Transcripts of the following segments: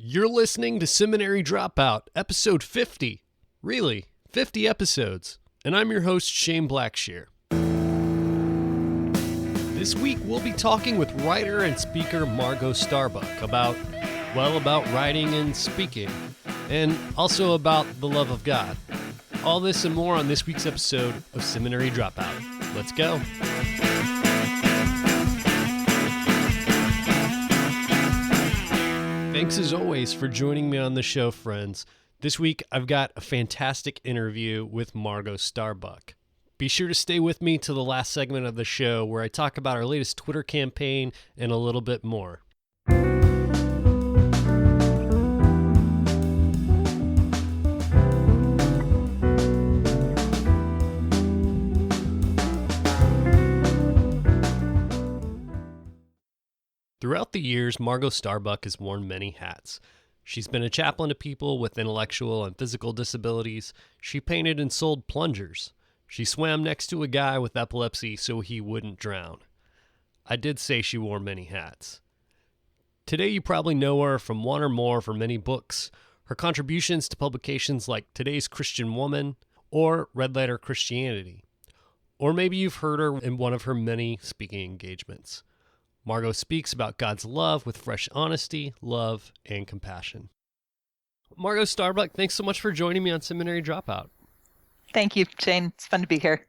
You're listening to Seminary Dropout, episode 50. Really, 50 episodes. And I'm your host, Shane Blackshear. This week, we'll be talking with writer and speaker Margot Starbuck about writing and speaking, and also about the love of God. All this and more on this week's episode of Seminary Dropout. Let's go. Thanks as always for joining me on the show, friends. This week, I've got a fantastic interview with Margot Starbuck. Be sure to stay with me to the last segment of the show where I talk about our latest Twitter campaign and a little bit more. Throughout the years, Margot Starbuck has worn many hats. She's been a chaplain to people with intellectual and physical disabilities. She painted and sold plungers. She swam next to a guy with epilepsy so he wouldn't drown. I did say she wore many hats. Today you probably know her from one or more of her many books, her contributions to publications like Today's Christian Woman or Red Letter Christianity. Or maybe you've heard her in one of her many speaking engagements. Margot speaks about God's love with fresh honesty, love, and compassion. Margot Starbuck, thanks so much for joining me on Seminary Dropout. Thank you, Shane. It's fun to be here.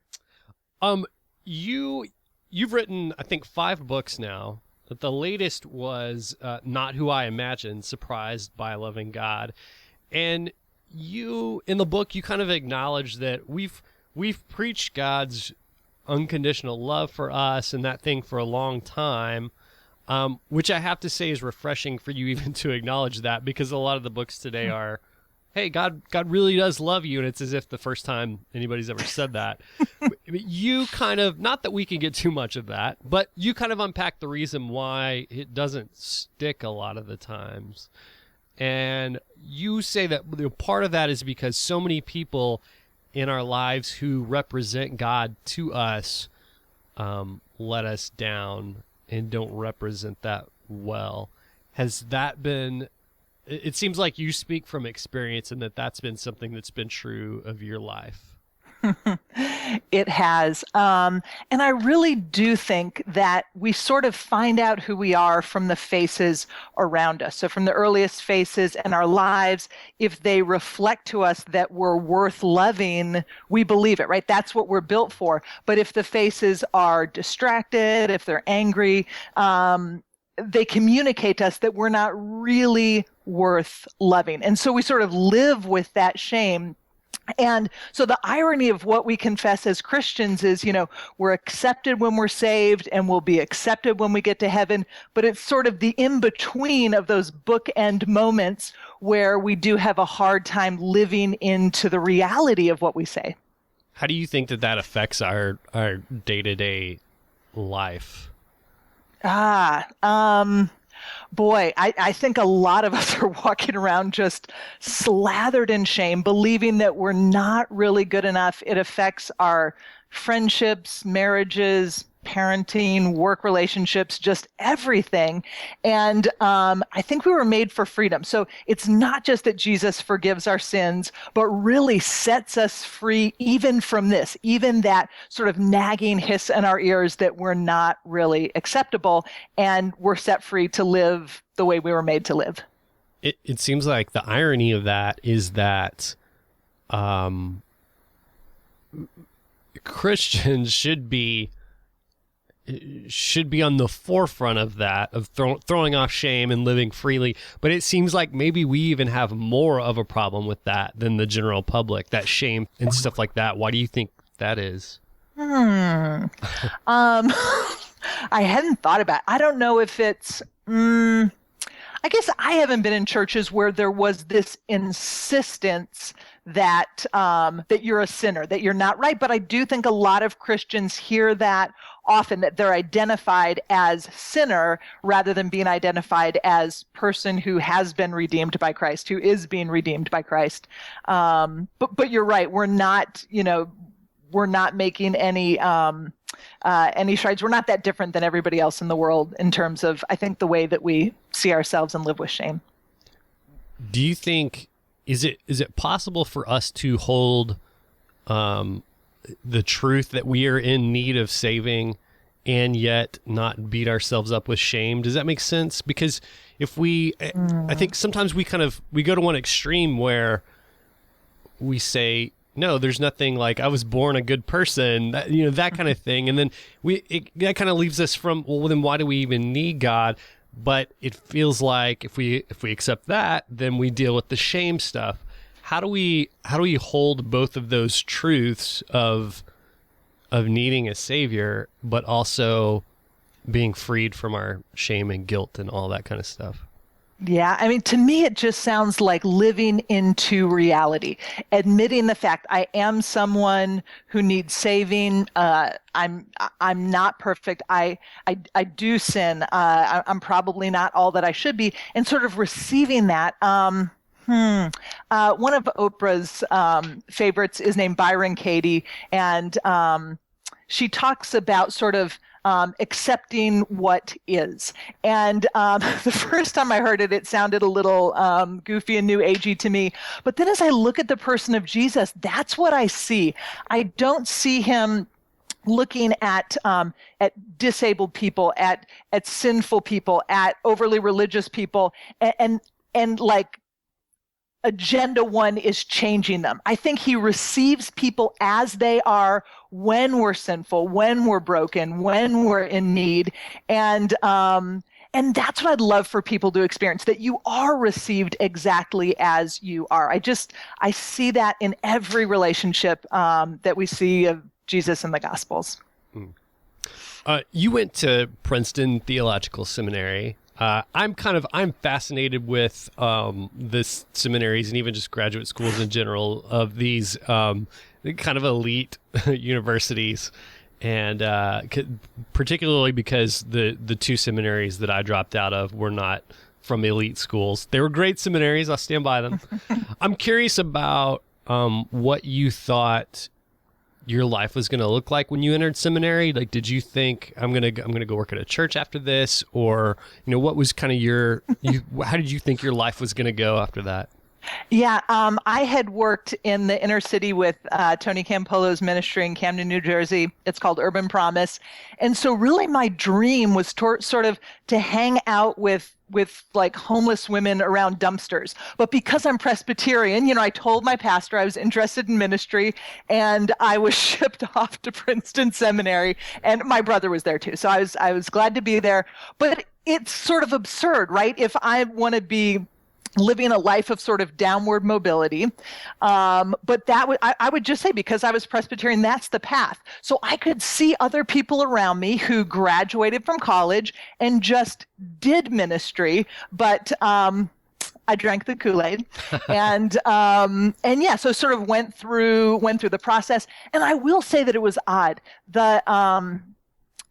You've written, I think, 5 books now. But the latest was Not Who I Imagined, Surprised by a Loving God. And you, in the book, you kind of acknowledge that we've preached God's unconditional love for us and that thing for a long time, which I have to say is refreshing for you even to acknowledge that, because a lot of the books today are, hey, God really does love you, and it's as if the first time anybody's ever said that. You kind of, not that we can get too much of that, but you kind of unpack the reason why it doesn't stick a lot of the times. And you say that part of that is because so many people in our lives who represent God to us let us down and don't represent that well. Has that been, it seems like you speak from experience and that's been something that's been true of your life. It has. And I really do think that we sort of find out who we are from the faces around us. So from the earliest faces in our lives, if they reflect to us that we're worth loving, we believe it, right? That's what we're built for. But if the faces are distracted, if they're angry, they communicate to us that we're not really worth loving. And so we sort of live with that shame. And so the irony of what we confess as Christians is, we're accepted when we're saved and we'll be accepted when we get to heaven. But it's sort of the in-between of those bookend moments where we do have a hard time living into the reality of what we say. How do you think that affects our day-to-day life? Boy, I think a lot of us are walking around just slathered in shame, believing that we're not really good enough. It affects our friendships, marriages, parenting, work relationships, just everything. And I think we were made for freedom. So it's not just that Jesus forgives our sins, but really sets us free even from this, even that sort of nagging hiss in our ears that we're not really acceptable, and we're set free to live the way we were made to live. It seems like the irony of that is that Christians should be on the forefront of that, of throwing off shame and living freely. But it seems like maybe we even have more of a problem with that than the general public, that shame and stuff like that. Why do you think that is? I hadn't thought about it. I don't know if it's, I guess I haven't been in churches where there was this insistence that you're a sinner, that you're not right. But I do think a lot of Christians hear that often, that they're identified as sinner rather than being identified as person who has been redeemed by Christ, who is being redeemed by Christ. But you're right. We're not making any strides. We're not that different than everybody else in the world in terms of, I think, the way that we see ourselves and live with shame. Do you think, is it possible for us to hold the truth that we are in need of saving and yet not beat ourselves up with shame? Does that make sense? Because if I think sometimes we go to one extreme where we say, no, there's nothing, like I was born a good person, that kind of thing. And then that kind of leaves us from, well, then why do we even need God? But it feels like if we accept that, then we deal with the shame stuff. How do we hold both of those truths of needing a savior, but also being freed from our shame and guilt and all that kind of stuff? Yeah, I mean, to me, it just sounds like living into reality, admitting the fact I am someone who needs saving. I'm not perfect. I do sin. I'm probably not all that I should be, and sort of receiving that. One of Oprah's favorites is named Byron Katie, and she talks about sort of accepting what is. And the first time I heard it, it sounded a little goofy and new agey to me. But then as I look at the person of Jesus, that's what I see. I don't see him looking at disabled people, at sinful people, at overly religious people, and like agenda one is changing them. I think he receives people as they are when we're sinful, when we're broken, when we're in need. And that's what I'd love for people to experience, that you are received exactly as you are. I see that in every relationship that we see of Jesus in the Gospels. You went to Princeton Theological Seminary. I'm fascinated with this seminaries and even just graduate schools in general of these kind of elite universities, and particularly because the two seminaries that I dropped out of were not from elite schools. They were great seminaries. I'll stand by them. I'm curious about what you thought your life was going to look like when you entered seminary. Like, did you think I'm going to go work at a church after this, or what was kind of how did you think your life was going to go after that? Yeah, I had worked in the inner city with Tony Campolo's ministry in Camden, New Jersey. It's called Urban Promise. And so really my dream was sort of to hang out with like homeless women around dumpsters. But because I'm Presbyterian, I told my pastor I was interested in ministry, and I was shipped off to Princeton Seminary, and my brother was there too. So I was glad to be there. But it's sort of absurd, right? If I want to be living a life of sort of downward mobility. But I would just say, because I was Presbyterian, that's the path. So I could see other people around me who graduated from college and just did ministry, but I drank the Kool-Aid, and yeah, so sort of went through the process. And I will say that it was odd.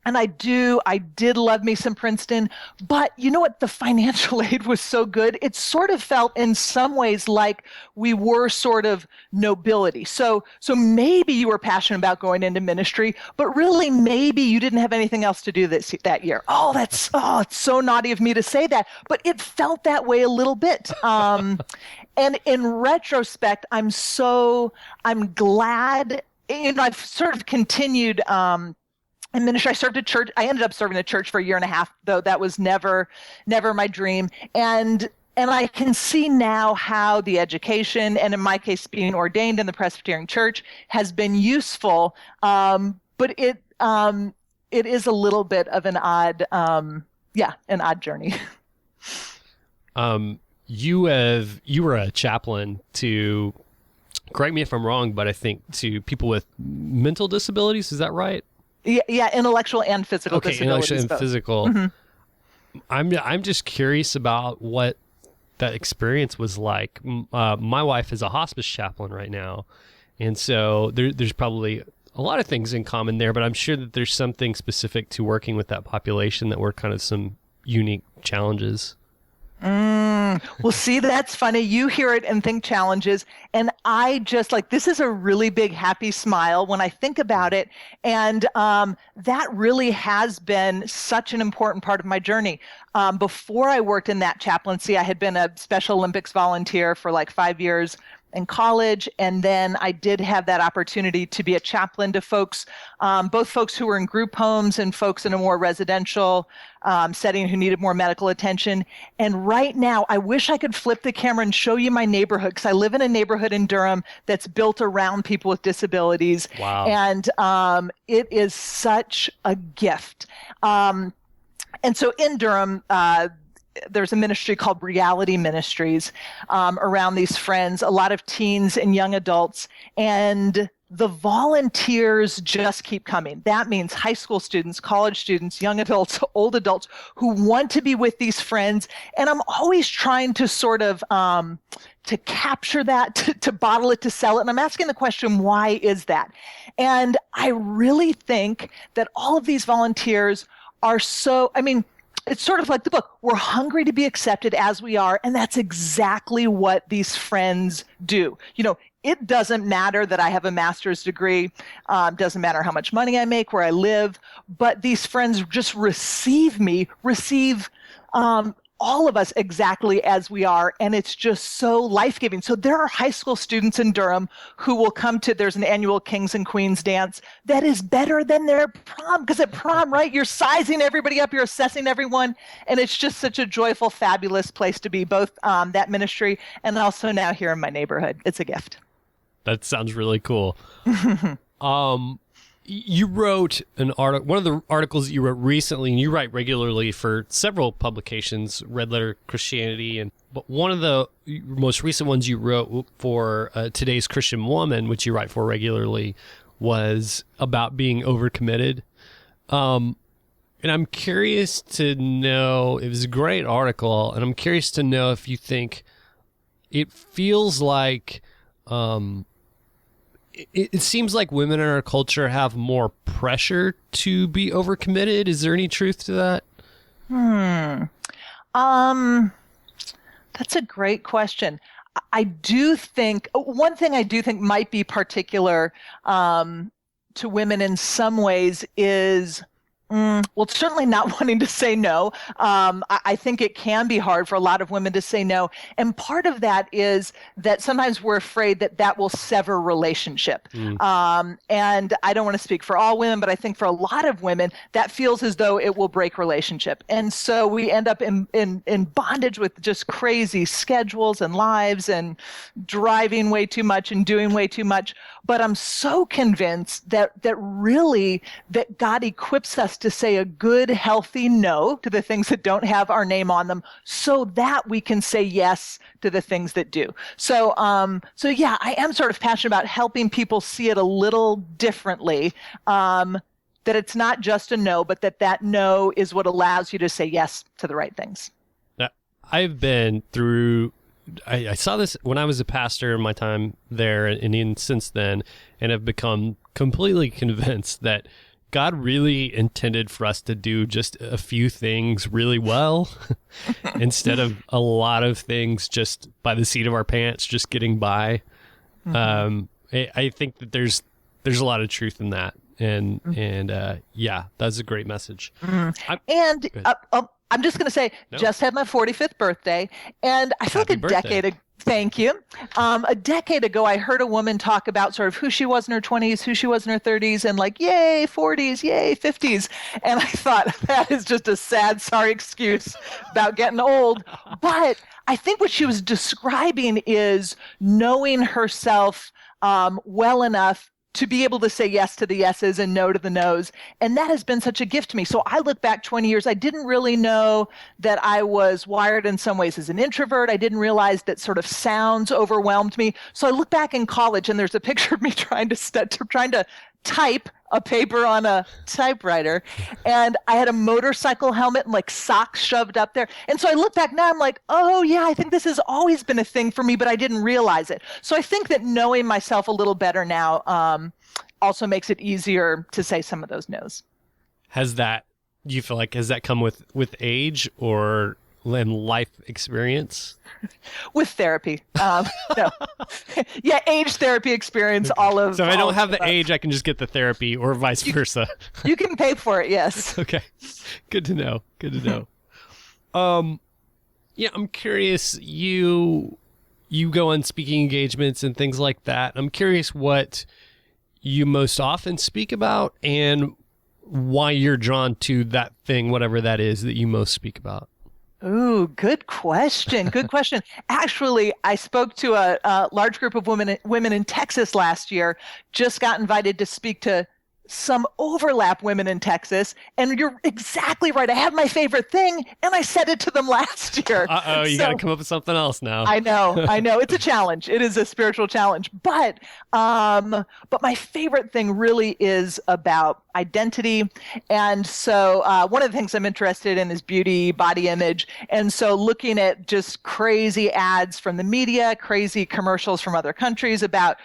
And I did love me some Princeton, but you know what? The financial aid was so good. It sort of felt in some ways like we were sort of nobility. So maybe you were passionate about going into ministry, but really maybe you didn't have anything else to do that year. It's so naughty of me to say that, but it felt that way a little bit. And in retrospect, I'm glad, I've sort of continued, in ministry. I served a church. I ended up serving a church for a year and a half, though that was never my dream. And I can see now how the education, and in my case, being ordained in the Presbyterian Church, has been useful. But it is a little bit of an odd journey. You were a chaplain to, correct me if I'm wrong, but I think to people with mental disabilities. Is that right? Yeah, intellectual and physical disabilities. Intellectual and both. Physical. Mm-hmm. I'm just curious about what that experience was like. My wife is a hospice chaplain right now, and so there's probably a lot of things in common there, but I'm sure that there's something specific to working with that population that were kind of some unique challenges. Well, see, that's funny. You hear it and think challenges. And I just like, this is a really big happy smile when I think about it. And that really has been such an important part of my journey. Before I worked in that chaplaincy, I had been a Special Olympics volunteer for like 5 years in college. And then I did have that opportunity to be a chaplain to folks, both folks who were in group homes and folks in a more residential setting who needed more medical attention. And right now, I wish I could flip the camera and show you my neighborhood, because I live in a neighborhood in Durham that's built around people with disabilities. Wow. And it is such a gift. And so in Durham, there's a ministry called Reality Ministries around these friends, a lot of teens and young adults. And the volunteers just keep coming. That means high school students, college students, young adults, old adults who want to be with these friends. And I'm always trying to sort of to capture that, to bottle it, to sell it. And I'm asking the question, why is that? And I really think that all of these volunteers are so, I mean, it's sort of like the book. We're hungry to be accepted as we are. And that's exactly what these friends do. You know, it doesn't matter that I have a master's degree. Doesn't matter how much money I make, where I live. But these friends just receive all of us exactly as we are. And it's just so life-giving. So there are high school students in Durham who will come to, there's an annual Kings and Queens dance that is better than their prom. Because at prom, right, you're sizing everybody up, you're assessing everyone. And it's just such a joyful, fabulous place to be, both that ministry and also now here in my neighborhood. It's a gift. That sounds really cool. You wrote an article, one of the articles that you wrote recently, and you write regularly for several publications, Red Letter Christianity, but one of the most recent ones you wrote for Today's Christian Woman, which you write for regularly, was about being overcommitted. And I'm curious to know, it was a great article, and I'm curious to know if you think it feels like it seems like women in our culture have more pressure to be overcommitted. Is there any truth to that? That's a great question. I do think, one thing I do think might be particular to women in some ways is, well, certainly not wanting to say no. I think it can be hard for a lot of women to say no. And part of that is that sometimes we're afraid that that will sever relationship. And I don't want to speak for all women, but I think for a lot of women, that feels as though it will break relationship. And so we end up in bondage with just crazy schedules and lives and driving way too much and doing way too much. But I'm so convinced that really that God equips us to say a good, healthy no to the things that don't have our name on them, so that we can say yes to the things that do. So yeah, I am sort of passionate about helping people see it a little differently. That it's not just a no, but that no is what allows you to say yes to the right things. Now, I've been through. I saw this when I was a pastor in my time there, and even since then, and have become completely convinced that God really intended for us to do just a few things really well instead of a lot of things just by the seat of our pants, just getting by. I think that there's a lot of truth in that. And yeah, that's a great message. I'm just going to say, just had my 45th birthday, and I feel Happy like birthday. Thank you. A decade ago, I heard a woman talk about sort of who she was in her 20s, who she was in her 30s, and like, yay, 40s, yay, 50s. And I thought, that is just a sad, sorry excuse about getting old. But I think what she was describing is knowing herself well enough to be able to say yes to the yeses and no to the nos. And that has been such a gift to me. So I look back 20 years, I didn't really know that I was wired in some ways as an introvert. I didn't realize that sort of sounds overwhelmed me. So I look back in college and there's a picture of me trying to type a paper on a typewriter, and I had a motorcycle helmet and like socks shoved up there. And so I look back now, I'm like, oh yeah, I think this has always been a thing for me, but I didn't realize it. So I think that knowing myself a little better now also makes it easier to say some of those no's. Do you feel like, has that come with age, or and life experience? With therapy. No. Yeah, age, therapy, experience, all of. So if I don't have the age, I can just get the therapy, or vice versa. You can pay for it, yes. Okay. Good to know. Yeah, I'm curious, you go on speaking engagements and things like that. I'm curious what you most often speak about and why you're drawn to that thing, whatever that is that you most speak about. Ooh, good question. Good question. Actually, I spoke to a large group of women in Texas last year, just got invited to speak to some overlap women in Texas. And you're exactly right. I have my favorite thing, and I said it to them last year. Uh-oh, you got to come up with something else now. I know. It's a challenge. It is a spiritual challenge. But my favorite thing really is about identity. And so one of the things I'm interested in is beauty, body image. And so looking at just crazy ads from the media, crazy commercials from other countries about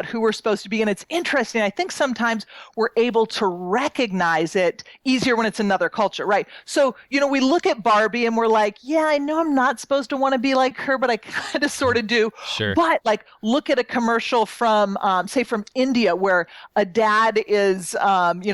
who we're supposed to be. And it's interesting. I think sometimes we're able to recognize it easier when it's another culture, right? So, we look at Barbie and we're like, yeah, I know I'm not supposed to want to be like her, but I kind of sort of do. Sure. But like, look at a commercial from, say, from India, where a dad is,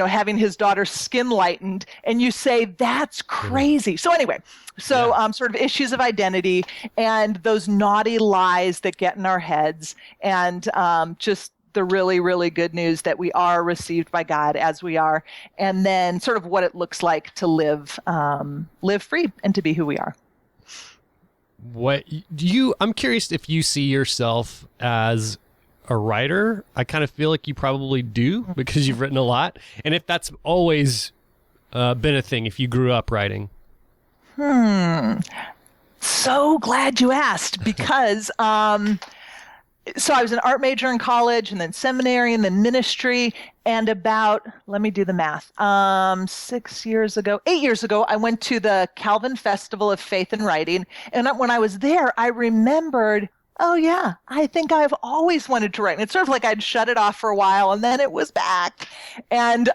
having his daughter's skin lightened, and you say, that's crazy. So anyway, sort of issues of identity and those naughty lies that get in our heads, and just the really, really good news that we are received by God as we are, and then sort of what it looks like to live free and to be who we are. I'm curious if you see yourself as a writer. I kind of feel like you probably do because you've written a lot. And if that's always been a thing, if you grew up writing. So glad you asked, because so I was an art major in college, and then seminary, and then ministry. And let me do the math, 8 years ago, I went to the Calvin Festival of Faith and Writing. And when I was there, I remembered, oh yeah, I think I've always wanted to write. And it's sort of like I'd shut it off for a while, and then it was back. And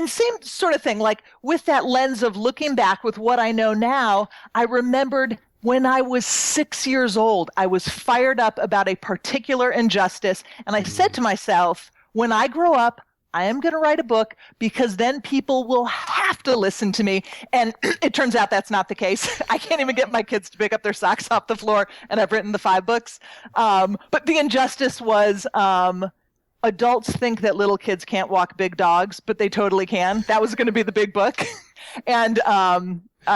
same sort of thing, like with that lens of looking back with what I know now, I remembered when I was 6 years old, I was fired up about a particular injustice. And I said to myself, when I grow up, I am going to write a book, because then people will have to listen to me. And it turns out that's not the case. I can't even get my kids to pick up their socks off the floor, and I've written the 5 books. But the injustice was adults think that little kids can't walk big dogs, but they totally can. That was going to be the big book. And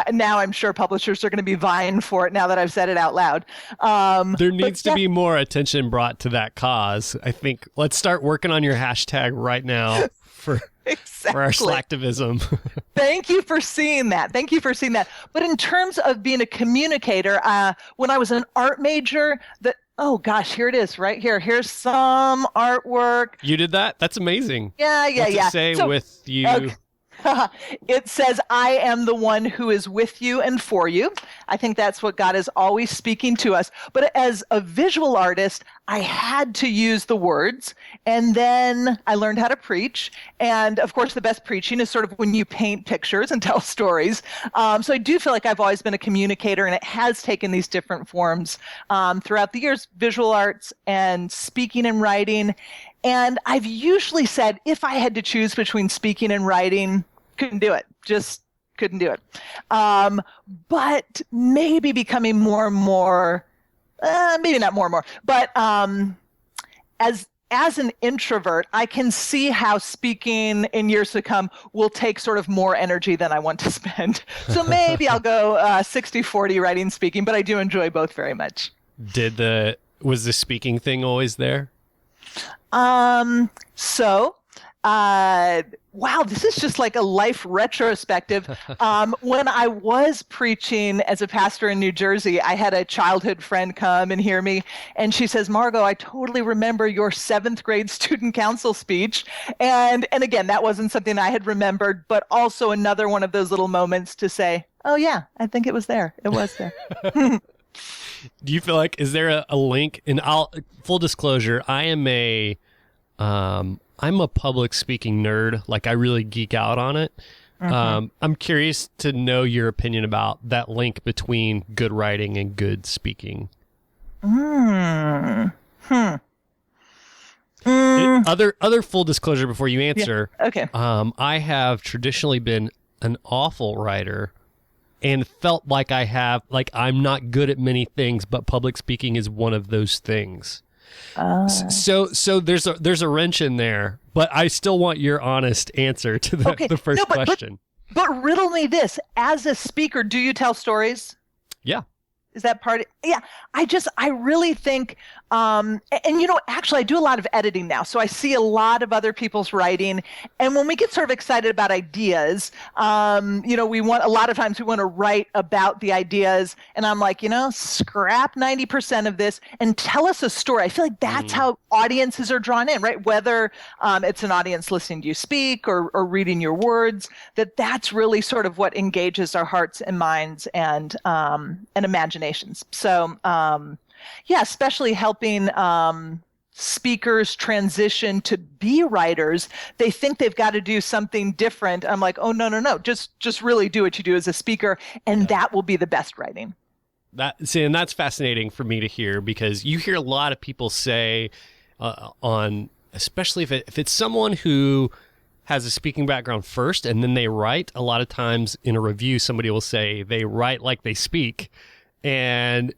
now I'm sure publishers are going to be vying for it now that I've said it out loud. There needs to be more attention brought to that cause. I think let's start working on your hashtag right now for our slacktivism. Thank you for seeing that. But in terms of being a communicator, when I was an art major, oh gosh, here it is right here. Here's some artwork. You did that? That's amazing. Yeah. What's it say with you? Okay. It says, I am the one who is with you and for you. I think that's what God is always speaking to us. But as a visual artist, I had to use the words, and then I learned how to preach. And of course, the best preaching is sort of when you paint pictures and tell stories. So I do feel like I've always been a communicator, and it has taken these different forms throughout the years, visual arts and speaking and writing. And I've usually said, if I had to choose between speaking and writing, couldn't do it. Just couldn't do it. But maybe becoming more and more, maybe not more and more, but as an introvert, I can see how speaking in years to come will take sort of more energy than I want to spend. So maybe I'll go 60-40 writing, speaking, but I do enjoy both very much. Was the speaking thing always there? Wow, this is just like a life retrospective. When I was preaching as a pastor in New Jersey, I had a childhood friend come and hear me, and she says, Margot, I totally remember your 7th grade student council speech. And again, that wasn't something I had remembered, but also another one of those little moments to say, oh yeah, I think it was there. It was there. Do you feel like, is there a link? And full disclosure, I'm a public speaking nerd. Like, I really geek out on it. I'm curious to know your opinion about that link between good writing and good speaking. Other full disclosure before you answer. Yeah. Okay. I have traditionally been an awful writer and felt like I'm not good at many things, but public speaking is one of those things. So there's a wrench in there, but I still want your honest answer to the first question. But riddle me this: as a speaker, do you tell stories? Yeah. Is that part? Yeah. I really think, and actually I do a lot of editing now. So I see a lot of other people's writing. And when we get sort of excited about ideas, a lot of times we want to write about the ideas. And I'm like, scrap 90% of this and tell us a story. I feel like that's how audiences are drawn in, right? Whether it's an audience listening to you speak or reading your words, that's really sort of what engages our hearts and minds and imaginations. So, especially helping speakers transition to be writers. They think they've got to do something different. I'm like, oh, no. Just really do what you do as a speaker, and that will be the best writing. And that's fascinating for me to hear, because you hear a lot of people say especially if it's someone who has a speaking background first and then they write, a lot of times in a review, somebody will say they write like they speak. And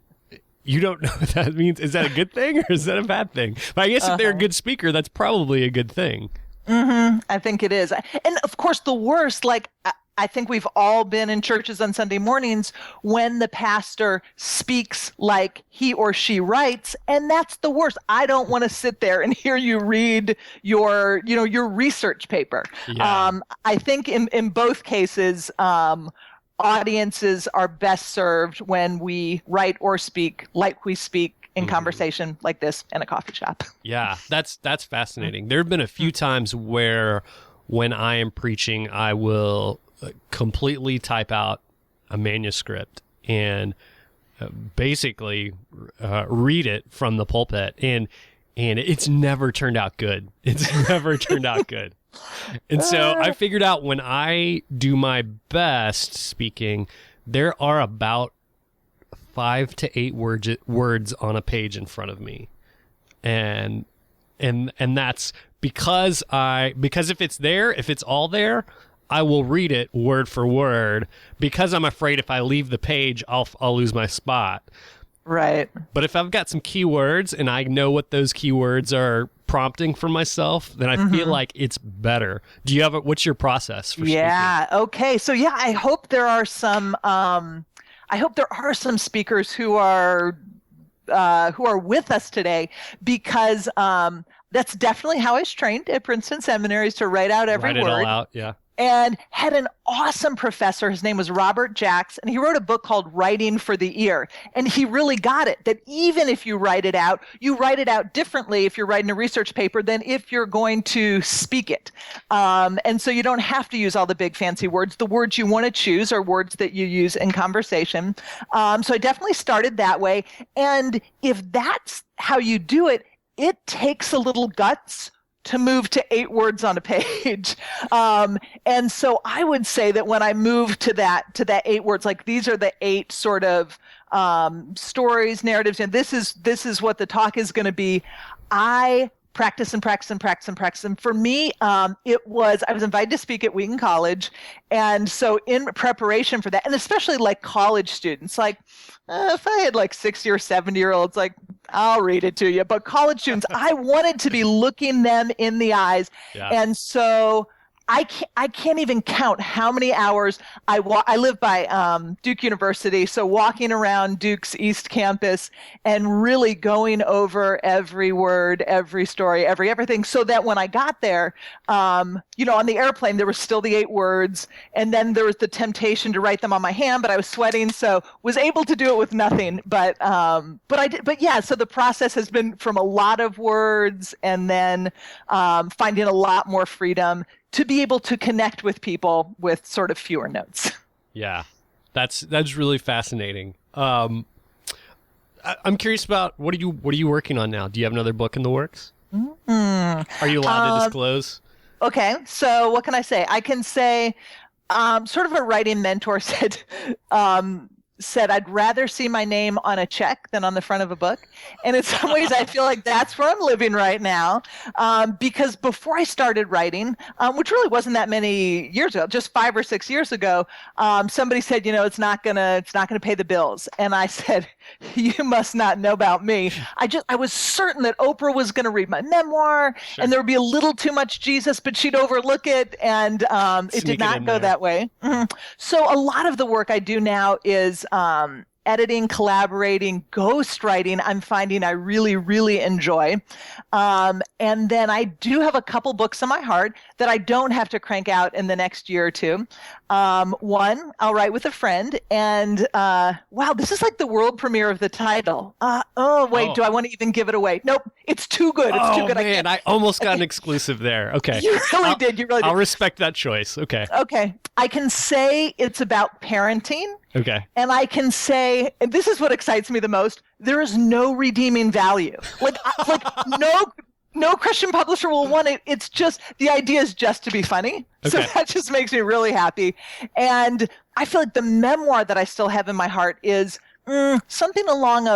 you don't know what that means. Is that a good thing or is that a bad thing? But I guess if they're a good speaker, that's probably a good thing. I think it is. And of course, the worst, I think we've all been in churches on Sunday mornings when the pastor speaks like he or she writes, and that's the worst. I don't want to sit there and hear you read your research paper. Yeah. I think in both cases, audiences are best served when we write or speak like we speak in conversation like this in a coffee shop. Yeah, that's fascinating. There have been a few times where when I am preaching, I will completely type out a manuscript and basically read it from the pulpit, and it's never turned out good. It's never turned out good. And so I figured out when I do my best speaking, there are about 5 to 8 words on a page in front of me. And that's because if it's all there, I will read it word for word, because I'm afraid if I leave the page, I'll lose my spot. Right. But if I've got some keywords and I know what those keywords are prompting for myself, then I feel like it's better. Do you have what's your process for speaking? Yeah. Okay. So I hope there are some speakers who are with us today, because that's definitely how I was trained at Princeton Seminary, is to write out every word. Write it all out. Yeah. And had an awesome professor. His name was Robert Jacks, and he wrote a book called Writing for the Ear. And he really got it, that even if you write it out differently if you're writing a research paper than if you're going to speak it. And so you don't have to use all the big fancy words. The words you want to choose are words that you use in conversation. So I definitely started that way. And if that's how you do it, it takes a little guts to move to 8 words on a page. And so I would say that when I moved to that 8 words, like these are the 8 sort of stories, narratives, and this is what the talk is going to be, I practice and practice and practice and practice. And for me, I was invited to speak at Wheaton College. And so in preparation for that, and especially like college students, like if I had like 60 or 70-year-olds, like I'll read it to you. But college students, I wanted to be looking them in the eyes. Yeah. And so I can't even count how many hours I live by Duke University, so walking around Duke's East Campus and really going over every word, every story, everything, so that when I got there, on the airplane there was still the 8 words, and then there was the temptation to write them on my hand, but I was sweating, so was able to do it with nothing. But I did. But yeah, so the process has been from a lot of words, and then finding a lot more freedom to be able to connect with people with sort of fewer notes. Yeah, that's really fascinating. I'm curious about what are you working on now? Do you have another book in the works? Are you allowed to disclose? Okay, so what can I say? I can say Sort of a writing mentor said I'd rather see my name on a check than on the front of a book. And in some ways, I feel like that's where I'm living right now. Because before I started writing, which really wasn't that many years ago, just 5 or 6 years ago, somebody said, it's not gonna pay the bills. And I said, you must not know about me. I was certain that Oprah was going to read my memoir, sure, and there would be a little too much Jesus, but she'd overlook it. And it did not go that way. Mm-hmm. So a lot of the work I do now is editing, collaborating, ghostwriting. I'm finding I really, really enjoy. And then I do have a couple books on my heart that I don't have to crank out in the next year or two. One, I'll write with a friend. And wow, this is like the world premiere of the title. Do I want to even give it away? Nope, it's too good. It's too good. Man, I almost got an exclusive there. Okay. You really did. You really did. I'll respect that choice. Okay. Okay. I can say it's about parenting. Okay. And I can say, and this is what excites me the most, there is no redeeming value. Like no Christian publisher will want it. It's just, the idea is just to be funny. Okay. So that just makes me really happy. And I feel like the memoir that I still have in my heart is something along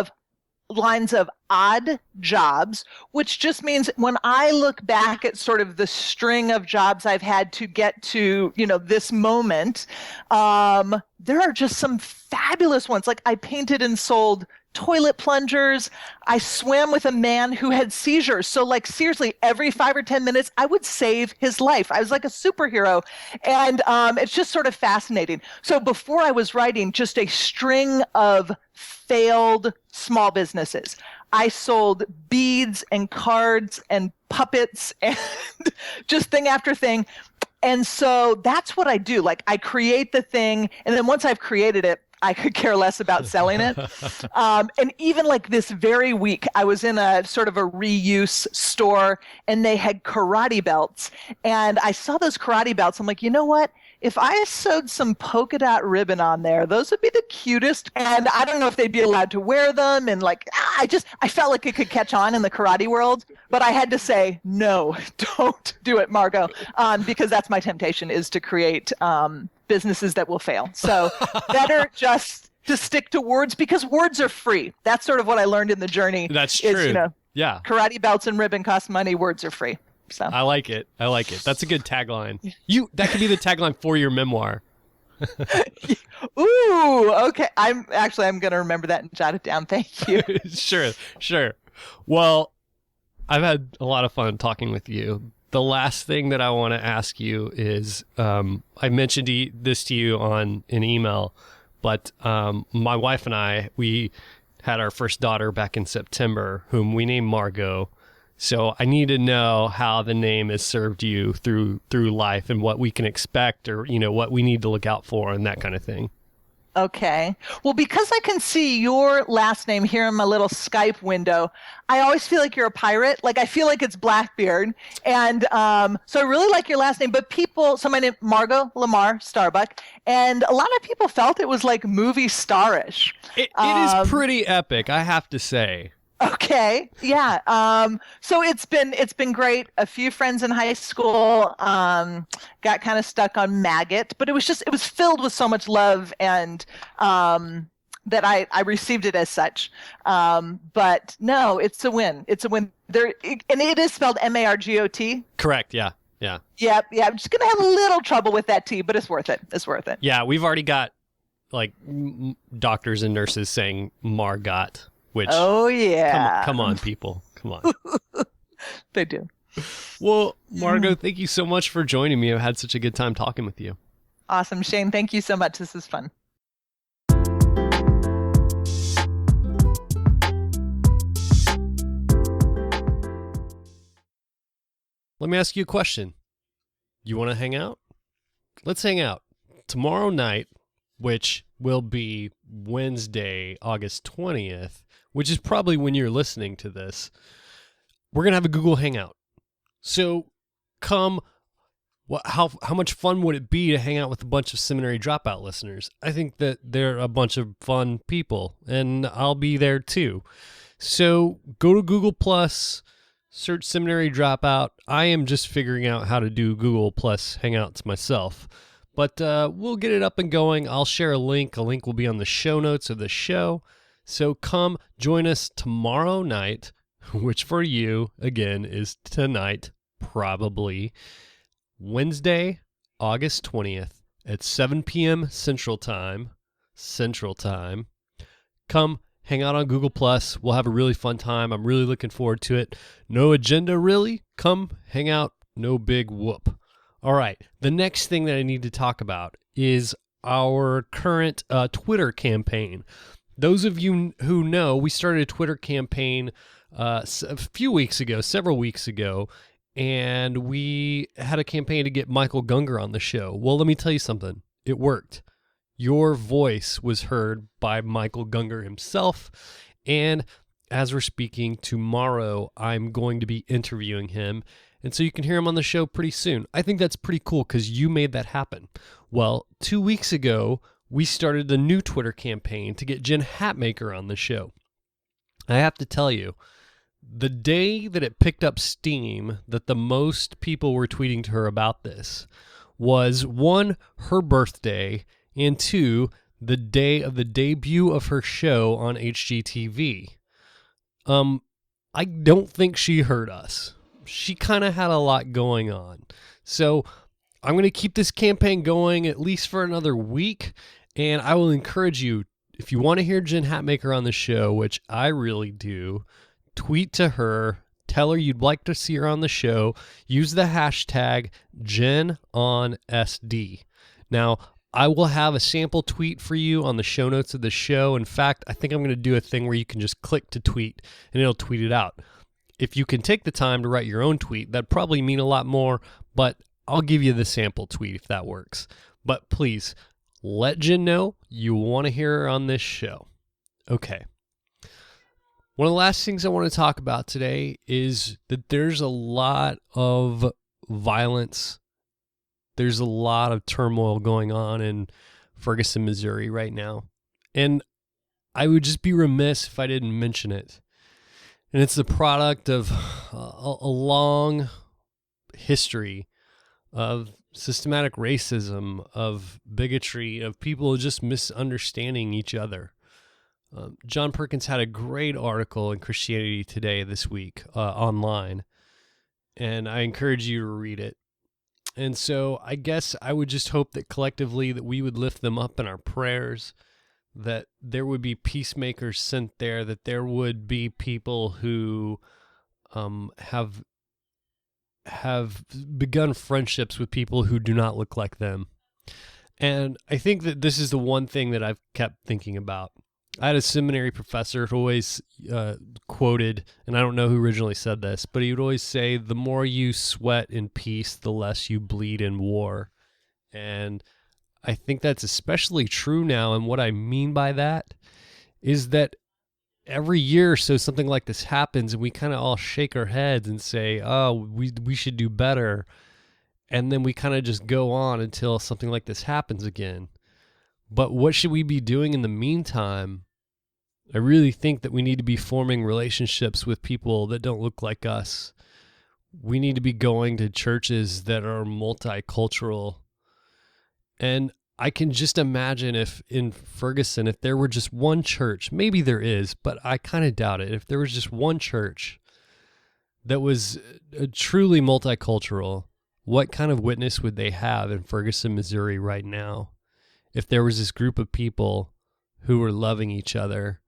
lines of odd jobs, which just means when I look back at sort of the string of jobs I've had to get to, this moment, there are just some fabulous ones. Like I painted and sold toilet plungers. I swam with a man who had seizures. So like seriously, every 5 or 10 minutes, I would save his life. I was like a superhero. And it's just sort of fascinating. So before I was writing, just a string of failed small businesses. I sold beads and cards and puppets and just thing after thing. And so that's what I do. Like I create the thing, and then once I've created it, I could care less about selling it. And even like this very week, I was in a sort of a reuse store and they had karate belts. And I saw those karate belts. I'm like, you know what? If I sewed some polka dot ribbon on there, those would be the cutest. And I don't know if they'd be allowed to wear them. And like, I felt like it could catch on in the karate world. But I had to say, no, don't do it, Margot, because that's my temptation, is to create businesses that will fail. So better just to stick to words, because words are free. That's sort of what I learned in the journey. That's true. Yeah. Karate belts and ribbon cost money. Words are free. So I like it. That's a good tagline. That could be the tagline for your memoir. Ooh, okay. I'm going to remember that and jot it down. Thank you. Sure. Well, I've had a lot of fun talking with you. The last thing that I want to ask you is, I mentioned this to you on an email, but my wife and I, we had our first daughter back in September, whom we named Margot. So I need to know how the name has served you through life and what we can expect, or what we need to look out for and that kind of thing. Okay. Well, because I can see your last name here in my little Skype window, I always feel like you're a pirate. Like I feel like it's Blackbeard. And so I really like your last name. But so my name, Margot Lamar Starbuck. And a lot of people felt it was like movie starish. It is pretty epic, I have to say. Okay. Yeah. So it's been great. A few friends in high school got kind of stuck on maggot, but it was filled with so much love, and that I received it as such. But no, it's a win. It's a win. And it is spelled Margot. Correct. Yeah. Yeah. I'm just gonna have a little trouble with that T, but it's worth it. Yeah, we've already got like doctors and nurses saying Margot. Which, come on, people. Come on. They do. Well, Margot, thank you so much for joining me. I've had such a good time talking with you. Awesome. Shane, thank you so much. This is fun. Let me ask you a question. You want to hang out? Let's hang out. Tomorrow night, which will be Wednesday, August 20th, which is probably when you're listening to this, we're going to have a Google Hangout. So come, how much fun would it be to hang out with a bunch of Seminary Dropout listeners? I think that they're a bunch of fun people, and I'll be there too. So go to Google+, search Seminary Dropout. I am just figuring out how to do Google+ Hangouts myself. But we'll get it up and going. I'll share a link. A link will be on the show notes of the show. So come join us tomorrow night, which for you, again, is tonight, probably. Wednesday, August 20th at 7 p.m. Central Time. Come hang out on Google+. We'll have a really fun time. I'm really looking forward to it. No agenda, really. Come hang out. No big whoop. All right. The next thing that I need to talk about is our current Twitter campaign. Those of you who know, we started a Twitter campaign several weeks ago, and we had a campaign to get Michael Gungor on the show. Well, let me tell you something. It worked. Your voice was heard by Michael Gungor himself, and as we're speaking tomorrow, I'm going to be interviewing him, and so you can hear him on the show pretty soon. I think that's pretty cool because you made that happen. Well, 2 weeks ago, we started a new Twitter campaign to get Jen Hatmaker on the show. I have to tell you, the day that it picked up steam, that the most people were tweeting to her about this was, 1, her birthday, and 2, the day of the debut of her show on HGTV. I don't think she heard us. She kind of had a lot going on. So I'm going to keep this campaign going at least for another week, and I will encourage you, if you want to hear Jen Hatmaker on the show, which I really do, tweet to her, tell her you'd like to see her on the show, use the hashtag JenOnSD. Now, I will have a sample tweet for you on the show notes of the show. In fact, I think I'm going to do a thing where you can just click to tweet, and it'll tweet it out. If you can take the time to write your own tweet, that'd probably mean a lot more, but I'll give you the sample tweet if that works. But please, let Jen know you want to hear her on this show. Okay. One of the last things I want to talk about today is that there's a lot of violence. There's a lot of turmoil going on in Ferguson, Missouri right now. And I would just be remiss if I didn't mention it. And it's the product of a long history of systematic racism, of bigotry, of people just misunderstanding each other. John Perkins had a great article in Christianity Today this week online, and I encourage you to read it. And so I guess I would just hope that collectively that we would lift them up in our prayers, that there would be peacemakers sent there, that there would be people who have begun friendships with people who do not look like them. And I think that this is the one thing that I've kept thinking about. I had a seminary professor who always quoted, and I don't know who originally said this, but he would always say, the more you sweat in peace, the less you bleed in war. And I think that's especially true now. And what I mean by that is that every year or so something like this happens and we kind of all shake our heads and say, oh, we should do better. And then we kind of just go on until something like this happens again. But what should we be doing in the meantime? I really think that we need to be forming relationships with people that don't look like us. We need to be going to churches that are multicultural. And I can just imagine if in Ferguson, if there were just one church, maybe there is, but I kind of doubt it. If there was just one church that was truly multicultural, what kind of witness would they have in Ferguson, Missouri right now? If there was this group of people who were loving each other.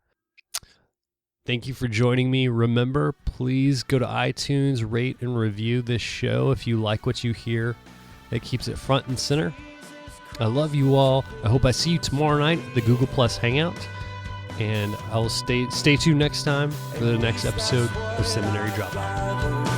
Thank you for joining me. Remember, please go to iTunes, rate and review this show if you like what you hear. It keeps it front and center. I love you all. I hope I see you tomorrow night at the Google Plus Hangout. And I'll stay tuned next time for the next episode of Seminary Dropout.